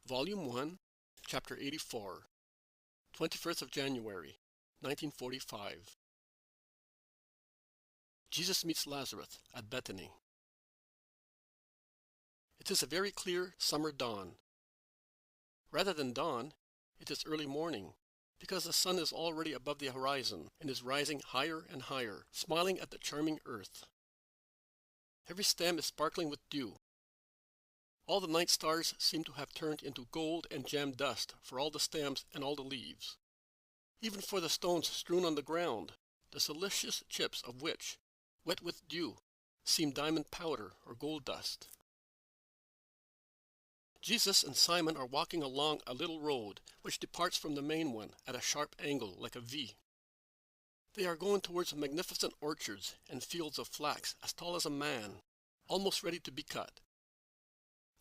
Volume 1, Chapter 84, 21st of January, 1945. Jesus meets Lazarus at Bethany. It is a very clear summer dawn. Rather than dawn, it is early morning, because the sun is already above the horizon and is rising higher and higher, smiling at the charming earth. Every stem is sparkling with dew. All the night stars seem to have turned into gold and gem dust for all the stems and all the leaves. Even for the stones strewn on the ground, the silicious chips of which, wet with dew, seem diamond powder or gold dust. Jesus and Simon are walking along a little road which departs from the main one at a sharp angle like a V. They are going towards magnificent orchards and fields of flax as tall as a man, almost ready to be cut.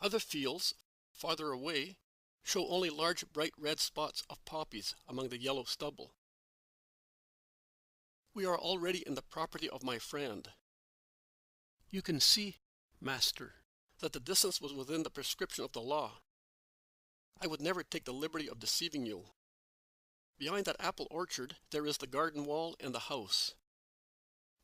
Other fields, farther away, show only large bright red spots of poppies among the yellow stubble. We are already in the property of my friend. You can see, Master, that the distance was within the prescription of the law. I would never take the liberty of deceiving you. Behind that apple orchard there is the garden wall and the house.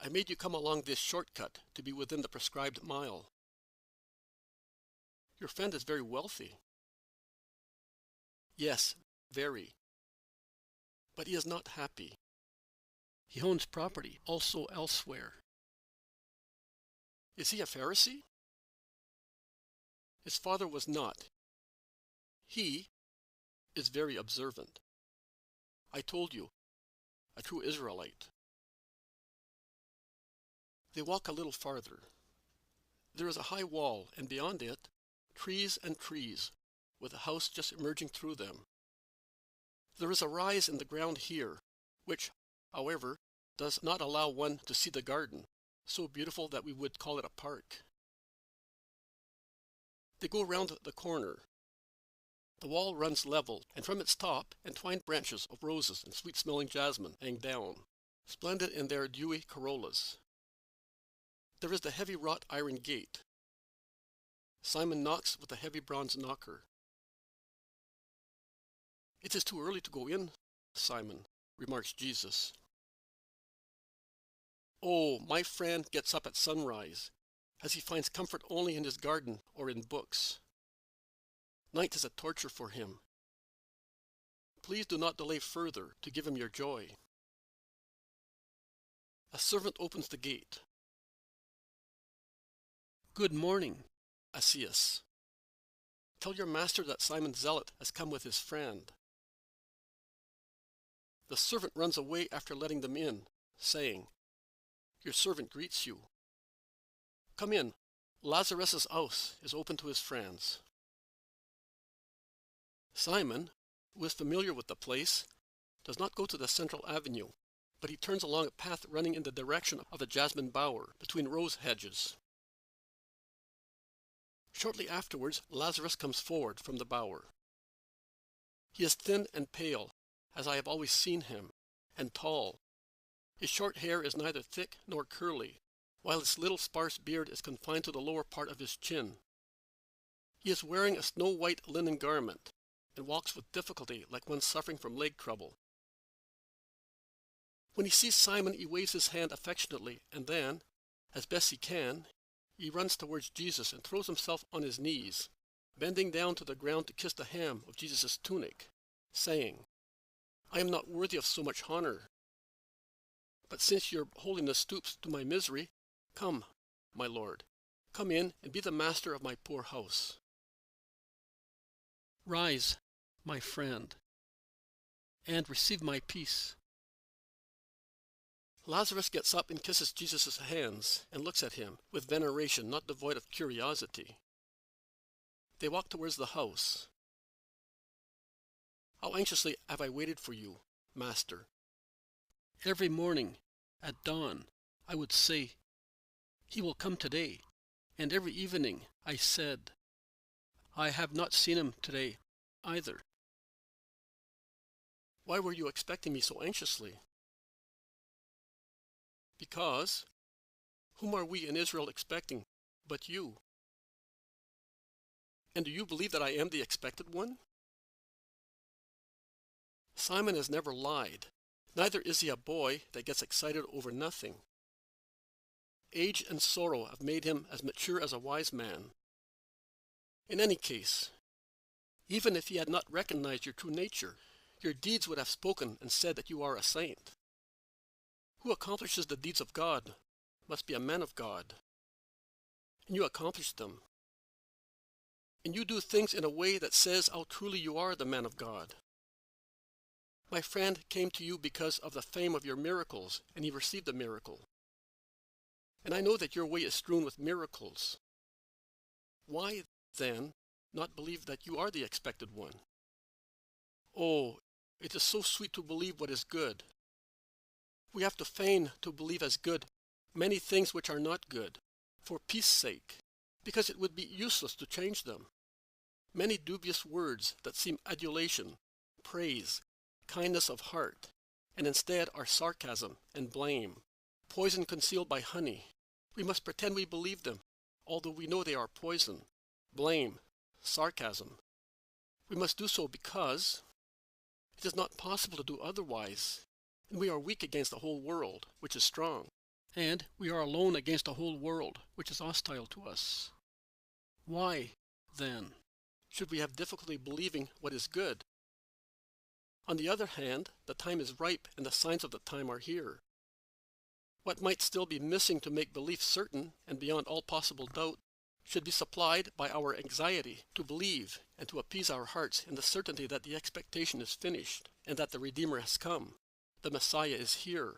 I made you come along this shortcut to be within the prescribed mile. Your friend is very wealthy. Yes, very. But he is not happy. He owns property also elsewhere. Is he a Pharisee? His father was not. He is very observant. I told you, a true Israelite. They walk a little farther. There is a high wall, and beyond it, trees and trees, with a house just emerging through them. There is a rise in the ground here, which, however, does not allow one to see the garden, so beautiful that we would call it a park. They go round the corner. The wall runs level, and from its top, entwined branches of roses and sweet-smelling jasmine hang down, splendid in their dewy corollas. There is the heavy wrought iron gate. Simon knocks with a heavy bronze knocker. It is too early to go in, Simon, remarks Jesus. Oh, my friend gets up at sunrise, as he finds comfort only in his garden or in books. Night is a torture for him. Please do not delay further to give him your joy. A servant opens the gate. Good morning, Asias. Tell your master that Simon Zealot has come with his friend. The servant runs away after letting them in, saying, Your servant greets you. Come in. Lazarus' house is open to his friends. Simon, who is familiar with the place, does not go to the central avenue, but he turns along a path running in the direction of a jasmine bower between rose hedges. Shortly afterwards, Lazarus comes forward from the bower. He is thin and pale, as I have always seen him, and tall. His short hair is neither thick nor curly, while his little sparse beard is confined to the lower part of his chin. He is wearing a snow-white linen garment, and walks with difficulty like one suffering from leg trouble. When he sees Simon, he waves his hand affectionately, and then, as best he can, he runs towards Jesus and throws himself on his knees, bending down to the ground to kiss the hem of Jesus' tunic, saying, I am not worthy of so much honor. But since your holiness stoops to my misery, come, my Lord, come in and be the master of my poor house. Rise, my friend, and receive my peace. Lazarus gets up and kisses Jesus' hands and looks at him with veneration not devoid of curiosity. They walk towards the house. How anxiously have I waited for you, Master. Every morning, at dawn, I would say, He will come today, and every evening I said, I have not seen him today either. Why were you expecting me so anxiously? Because, whom are we in Israel expecting but you? And do you believe that I am the expected one? Simon has never lied. Neither is he a boy that gets excited over nothing. Age and sorrow have made him as mature as a wise man. In any case, even if he had not recognized your true nature, your deeds would have spoken and said that you are a saint. Who accomplishes the deeds of God must be a man of God. And you accomplish them. And you do things in a way that says how truly you are the man of God. My friend came to you because of the fame of your miracles, and he received a miracle. And I know that your way is strewn with miracles. Why, then, not believe that you are the expected one? Oh, it is so sweet to believe what is good. We have to feign to believe as good many things which are not good, for peace sake, because it would be useless to change them. Many dubious words that seem adulation, praise, kindness of heart, and instead are sarcasm and blame, poison concealed by honey. We must pretend we believe them, although we know they are poison, blame, sarcasm. We must do so because it is not possible to do otherwise, and we are weak against the whole world, which is strong, and we are alone against a whole world, which is hostile to us. Why, then, should we have difficulty believing what is good? On the other hand, the time is ripe and the signs of the time are here. What might still be missing to make belief certain and beyond all possible doubt should be supplied by our anxiety to believe and to appease our hearts in the certainty that the expectation is finished and that the Redeemer has come. The Messiah is here.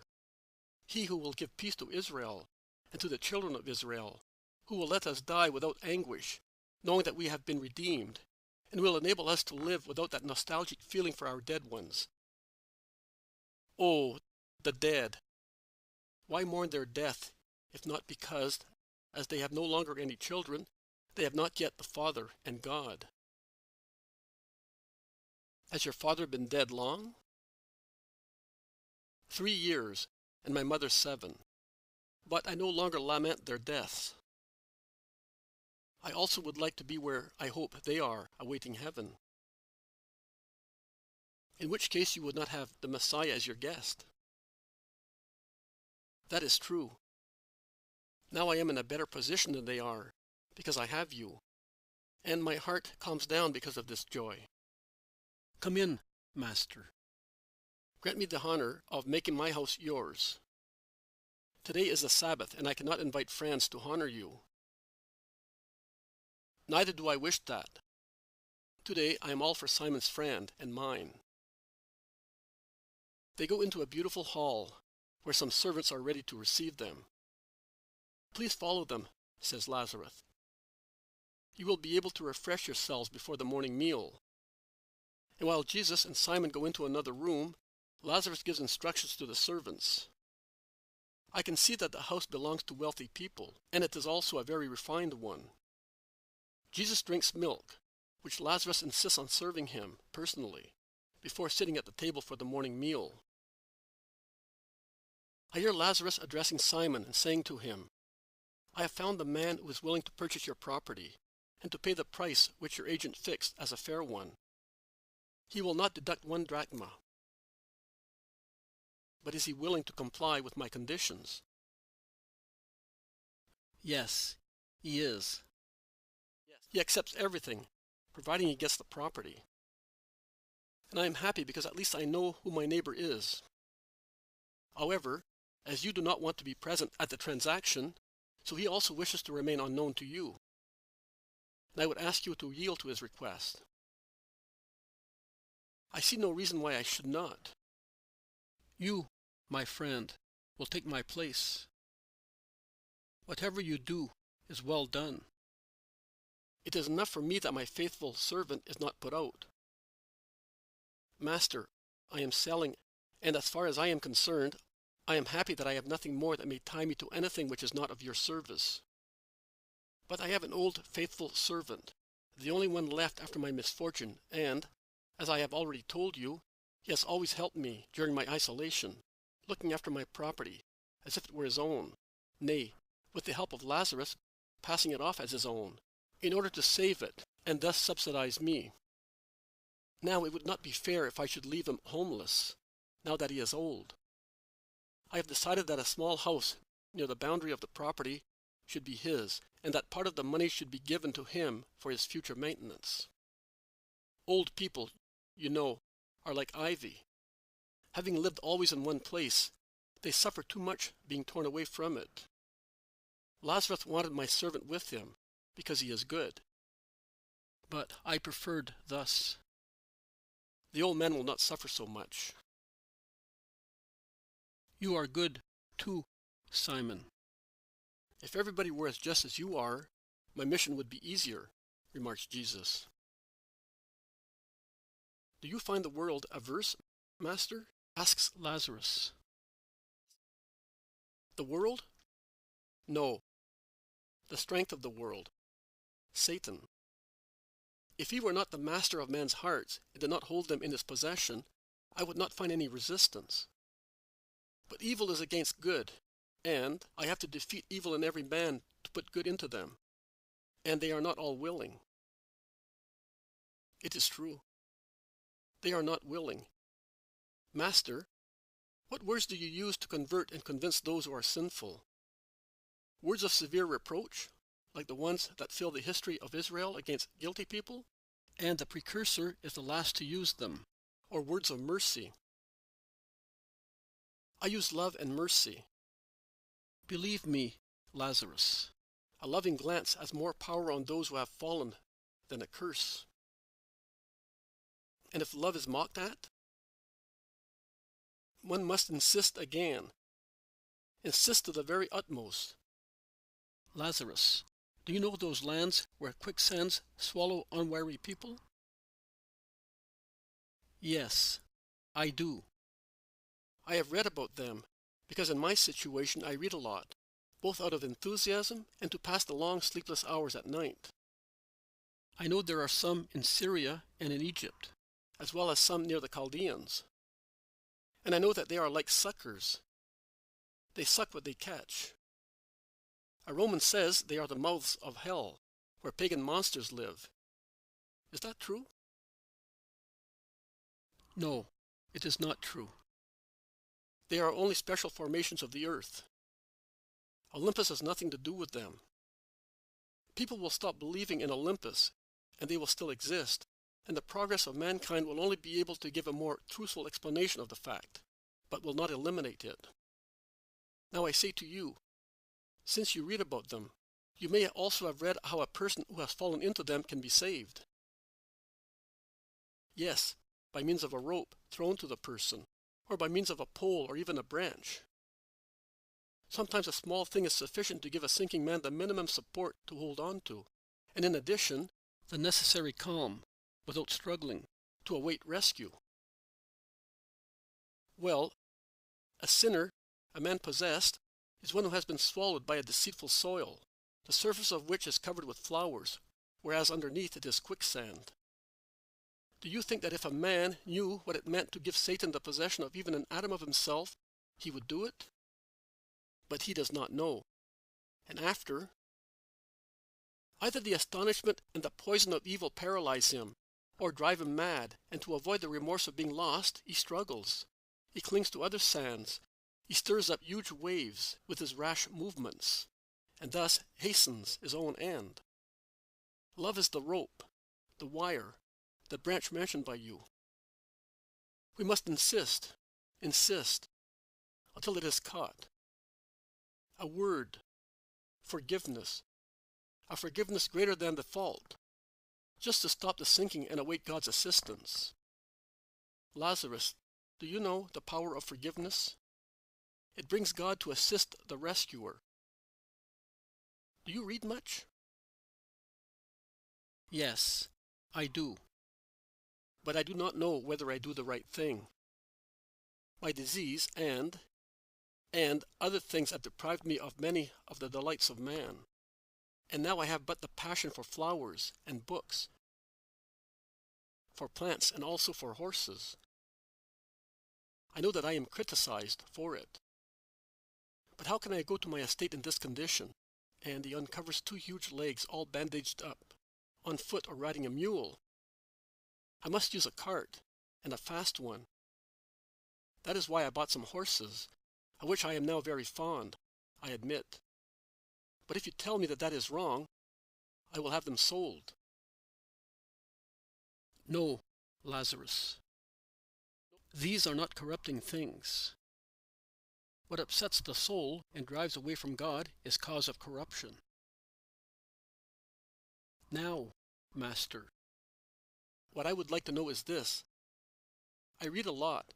He who will give peace to Israel and to the children of Israel, who will let us die without anguish, knowing that we have been redeemed, and will enable us to live without that nostalgic feeling for our dead ones. Oh, the dead! Why mourn their death, if not because, as they have no longer any children, they have not yet the Father and God? Has your father been dead long? 3 years, and my mother 7. But I no longer lament their deaths. I also would like to be where I hope they are, awaiting heaven. In which case you would not have the Messiah as your guest. That is true. Now I am in a better position than they are, because I have you, and my heart calms down because of this joy. Come in, Master. Grant me the honor of making my house yours. Today is the Sabbath, and I cannot invite friends to honor you. Neither do I wish that. Today I am all for Simon's friend and mine. They go into a beautiful hall, where some servants are ready to receive them. Please follow them, says Lazarus. You will be able to refresh yourselves before the morning meal. And while Jesus and Simon go into another room, Lazarus gives instructions to the servants. I can see that the house belongs to wealthy people, and it is also a very refined one. Jesus drinks milk, which Lazarus insists on serving him personally, before sitting at the table for the morning meal. I hear Lazarus addressing Simon and saying to him, I have found the man who is willing to purchase your property, and to pay the price which your agent fixed as a fair one. He will not deduct 1 drachma. But is he willing to comply with my conditions? Yes, he is. He accepts everything, providing he gets the property. And I am happy because at least I know who my neighbor is. However, as you do not want to be present at the transaction, so he also wishes to remain unknown to you. And I would ask you to yield to his request. I see no reason why I should not. You, my friend, will take my place. Whatever you do is well done. It is enough for me that my faithful servant is not put out. Master, I am selling, and as far as I am concerned, I am happy that I have nothing more that may tie me to anything which is not of your service. But I have an old faithful servant, the only one left after my misfortune, and, as I have already told you, he has always helped me during my isolation, looking after my property, as if it were his own, nay, with the help of Lazarus, passing it off as his own, in order to save it and thus subsidize me. Now it would not be fair if I should leave him homeless, now that he is old. I have decided that a small house near the boundary of the property should be his, and that part of the money should be given to him for his future maintenance. Old people, you know, are like ivy. Having lived always in one place, they suffer too much being torn away from it. Lazarus wanted my servant with him, because he is good. But I preferred thus. The old man will not suffer so much. You are good, too, Simon. If everybody were as just as you are, my mission would be easier, remarks Jesus. Do you find the world averse, Master? Asks Lazarus. The world? No. The strength of the world. Satan. If he were not the master of men's hearts and did not hold them in his possession, I would not find any resistance. But evil is against good, and I have to defeat evil in every man to put good into them, and they are not all willing. It is true. They are not willing. Master, what words do you use to convert and convince those who are sinful? Words of severe reproach, like the ones that fill the history of Israel against guilty people? And the precursor is the last to use them. Or words of mercy? I use love and mercy. Believe me, Lazarus, a loving glance has more power on those who have fallen than a curse. And if love is mocked at, one must insist again. Insist to the very utmost. Lazarus, do you know those lands where quicksands swallow unwary people? Yes, I do. I have read about them, because in my situation I read a lot, both out of enthusiasm and to pass the long sleepless hours at night. I know there are some in Syria and in Egypt, as well as some near the Chaldeans. And I know that they are like suckers. They suck what they catch. A Roman says they are the mouths of hell, where pagan monsters live. Is that true? No, it is not true. They are only special formations of the earth. Olympus has nothing to do with them. People will stop believing in Olympus, and they will still exist, and the progress of mankind will only be able to give a more truthful explanation of the fact, but will not eliminate it. Now I say to you, since you read about them, you may also have read how a person who has fallen into them can be saved. Yes, by means of a rope thrown to the person, or by means of a pole or even a branch. Sometimes a small thing is sufficient to give a sinking man the minimum support to hold on to, and in addition, the necessary calm, without struggling, to await rescue. Well, a sinner, a man possessed, is one who has been swallowed by a deceitful soil, the surface of which is covered with flowers, whereas underneath it is quicksand. Do you think that if a man knew what it meant to give Satan the possession of even an atom of himself, he would do it? But he does not know. And after, either the astonishment and the poison of evil paralyze him, or drive him mad, and to avoid the remorse of being lost, he struggles. He clings to other sands. He stirs up huge waves with his rash movements, and thus hastens his own end. Love is the rope, the wire, the branch mentioned by you. We must insist, until it is caught. A word, forgiveness, a forgiveness greater than the fault, just to stop the sinking and await God's assistance. Lazarus, do you know the power of forgiveness? It brings God to assist the rescuer. Do you read much? Yes, I do. But I do not know whether I do the right thing. My disease and other things have deprived me of many of the delights of man. And now I have but the passion for flowers and books, for plants and also for horses. I know that I am criticized for it. But how can I go to my estate in this condition? And he uncovers two huge legs all bandaged up. on foot or riding a mule. I must use a cart, and a fast one. That is why I bought some horses, of which I am now very fond, I admit. But if you tell me that that is wrong, I will have them sold. No, Lazarus. These are not corrupting things. What upsets the soul and drives away from God is cause of corruption. Now, Master, what I would like to know is this. I read a lot.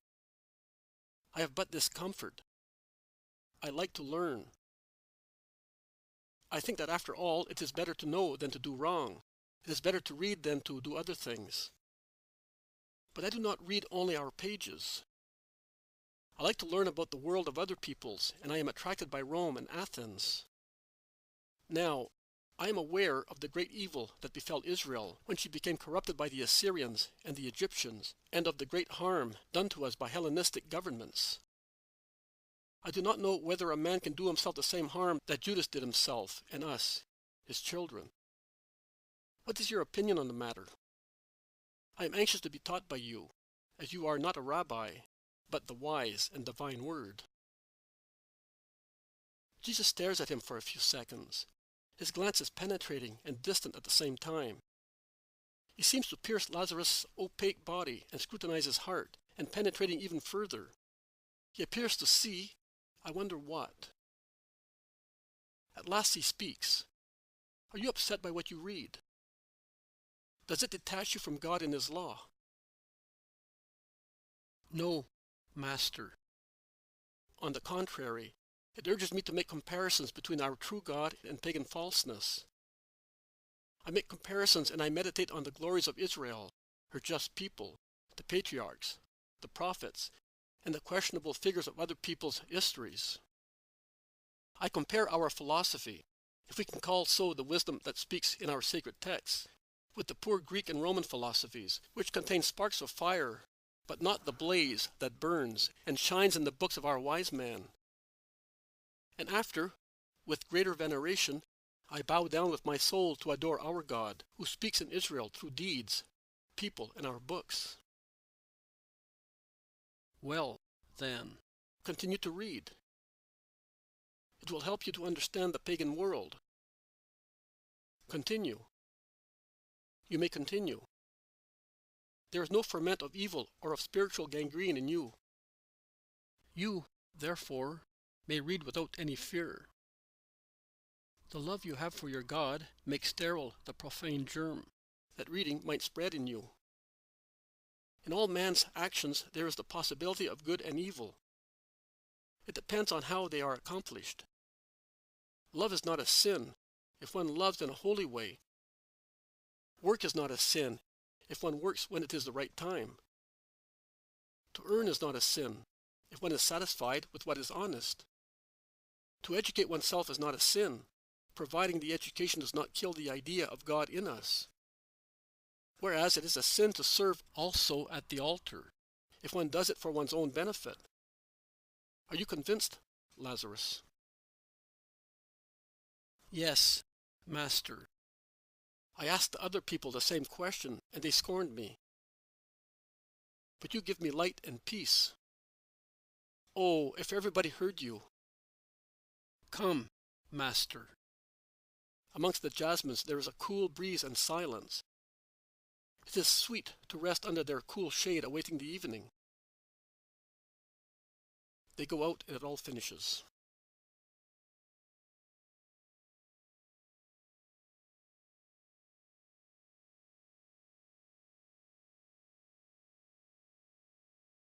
I have but this comfort. I like to learn. I think that after all, it is better to know than to do wrong. It is better to read than to do other things. But I do not read only our pages. I like to learn about the world of other peoples, and I am attracted by Rome and Athens. Now, I am aware of the great evil that befell Israel when she became corrupted by the Assyrians and the Egyptians, and of the great harm done to us by Hellenistic governments. I do not know whether a man can do himself the same harm that Judas did himself and us, his children. What is your opinion on the matter? I am anxious to be taught by you, as you are not a rabbi, but the wise and divine word. Jesus stares at him for a few seconds. His glance is penetrating and distant at the same time. He seems to pierce Lazarus' opaque body and scrutinize his heart, and penetrating even further. He appears to see, I wonder what. At last he speaks. Are you upset by what you read? Does it detach you from God and His law? No, Master. On the contrary, it urges me to make comparisons between our true God and pagan falseness. I make comparisons and I meditate on the glories of Israel, her just people, the patriarchs, the prophets, and the questionable figures of other people's histories. I compare our philosophy, if we can call so the wisdom that speaks in our sacred texts, with the poor Greek and Roman philosophies, which contain sparks of fire, but not the blaze that burns and shines in the books of our wise men. And after, with greater veneration, I bow down with my soul to adore our God, who speaks in Israel through deeds, people, and our books. Well, then, continue to read. It will help you to understand the pagan world. Continue. You may continue. There is no ferment of evil or of spiritual gangrene in you. You, therefore, may read without any fear. The love you have for your God makes sterile the profane germ, that reading might spread in you. In all man's actions there is the possibility of good and evil. It depends on how they are accomplished. Love is not a sin, if one loves in a holy way. Work is not a sin, if one works when it is the right time. To earn is not a sin, if one is satisfied with what is honest. To educate oneself is not a sin, providing the education does not kill the idea of God in us. Whereas it is a sin to serve also at the altar, if one does it for one's own benefit. Are you convinced, Lazarus? Yes, Master. I asked the other people the same question, and they scorned me. But you give me light and peace. Oh, if everybody heard you! Come, Master. Amongst the jasmines there is a cool breeze and silence. It is sweet to rest under their cool shade awaiting the evening. They go out and it all finishes.